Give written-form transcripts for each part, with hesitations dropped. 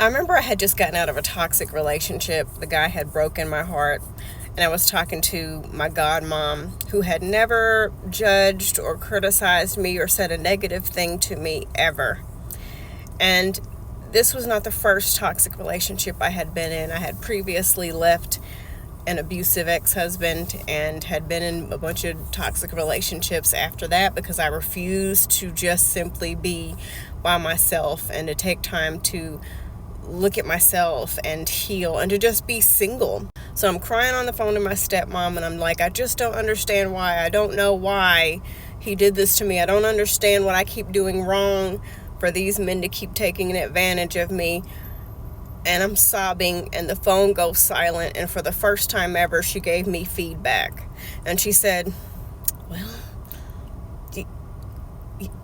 I remember I had just gotten out of a toxic relationship. The guy had broken my heart. And I was talking to my godmom, who had never judged or criticized me or said a negative thing to me ever. And this was not the first toxic relationship I had been in. I had previously left an abusive ex-husband and had been in a bunch of toxic relationships after that because I refused to just simply be by myself and to take time to look at myself and heal and to just be single. So I'm crying on the phone to my stepmom and I'm like, I just don't understand why. I don't know why he did this to me. I don't understand what I keep doing wrong for these men to keep taking advantage of me. And I'm sobbing and the phone goes silent. And for the first time ever, she gave me feedback. And she said, well,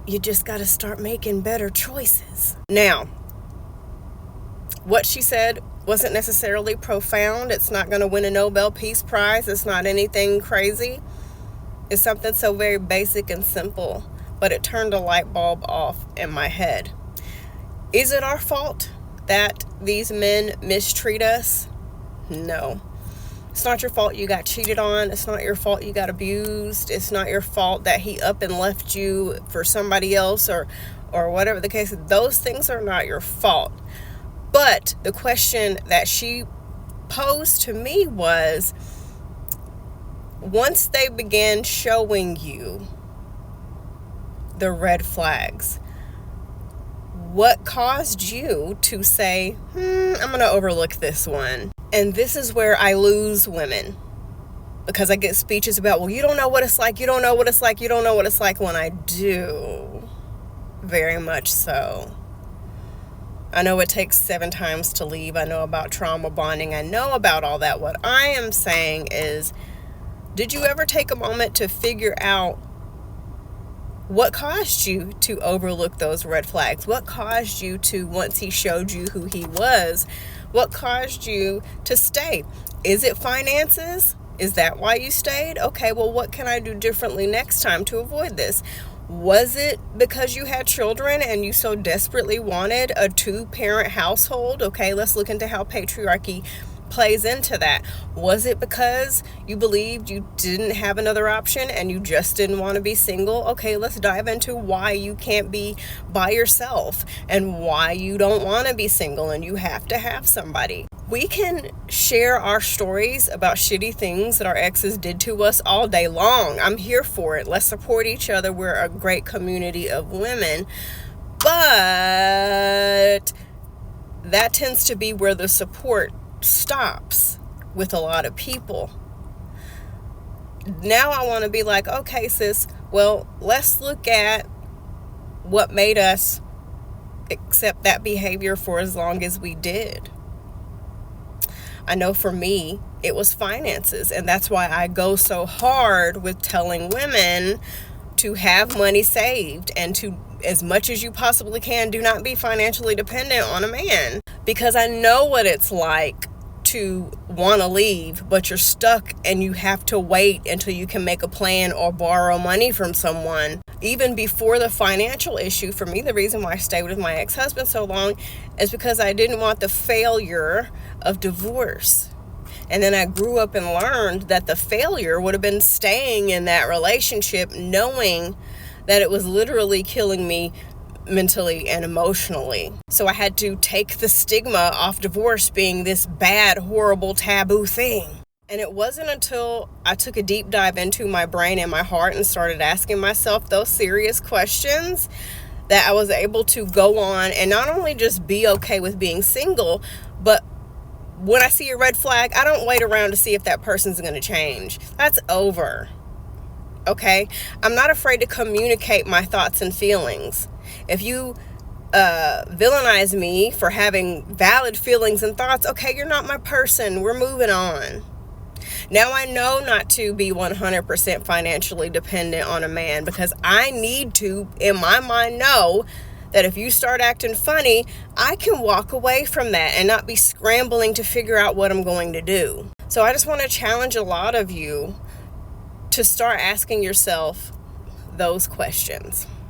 you just got to start making better choices. Now, what she said wasn't necessarily profound. It's not going to win a Nobel Peace Prize. It's not anything crazy. It's something so very basic and simple, but it turned a light bulb off in my head. Is it our fault that these men mistreat us? No. It's not your fault you got cheated on. It's not your fault you got abused. It's not your fault that he up and left you for somebody else or whatever the case. Those things are not your fault. But the question that she posed to me was, once they began showing you the red flags, what caused you to say, I'm going to overlook this one? And this is where I lose women, because I get speeches about, well, you don't know what it's like. You don't know what it's like. You don't know what it's like, when I do. Very much so. I know it takes 7 times to leave. I know about trauma bonding. I know about all that. What I am saying is, did you ever take a moment to figure out what caused you to overlook those red flags? What caused you to, once he showed you who he was, what caused you to stay? Is it finances? Is that why you stayed? Okay, well, what can I do differently next time to avoid this? Was it because you had children and you so desperately wanted a 2-parent household? Okay, let's look into how patriarchy plays into that. Was it because you believed you didn't have another option and you just didn't want to be single? Okay, let's dive into why you can't be by yourself and why you don't want to be single and you have to have somebody. We can share our stories about shitty things that our exes did to us all day long. I'm here for it. Let's support each other. We're a great community of women. But that tends to be where the support stops with a lot of people. Now I want to be like, okay, sis, well, let's look at what made us accept that behavior for as long as we did. I know for me, it was finances, and that's why I go so hard with telling women to have money saved and to, as much as you possibly can, do not be financially dependent on a man, because I know what it's like to want to leave, but you're stuck and you have to wait until you can make a plan or borrow money from someone. Even before the financial issue, for me, the reason why I stayed with my ex-husband so long is because I didn't want the failure of divorce. And then I grew up and learned that the failure would have been staying in that relationship, knowing that it was literally killing me mentally and emotionally. So I had to take the stigma off divorce being this bad, horrible, taboo thing. And it wasn't until I took a deep dive into my brain and my heart and started asking myself those serious questions that I was able to go on and not only just be okay with being single, but when I see a red flag, I don't wait around to see if that person's going to change. That's over. Okay? I'm not afraid to communicate my thoughts and feelings. If you villainize me for having valid feelings and thoughts, okay, you're not my person. We're moving on. Now I know not to be 100% financially dependent on a man, because I need to, in my mind, know that if you start acting funny, I can walk away from that and not be scrambling to figure out what I'm going to do. So I just want to challenge a lot of you to start asking yourself those questions.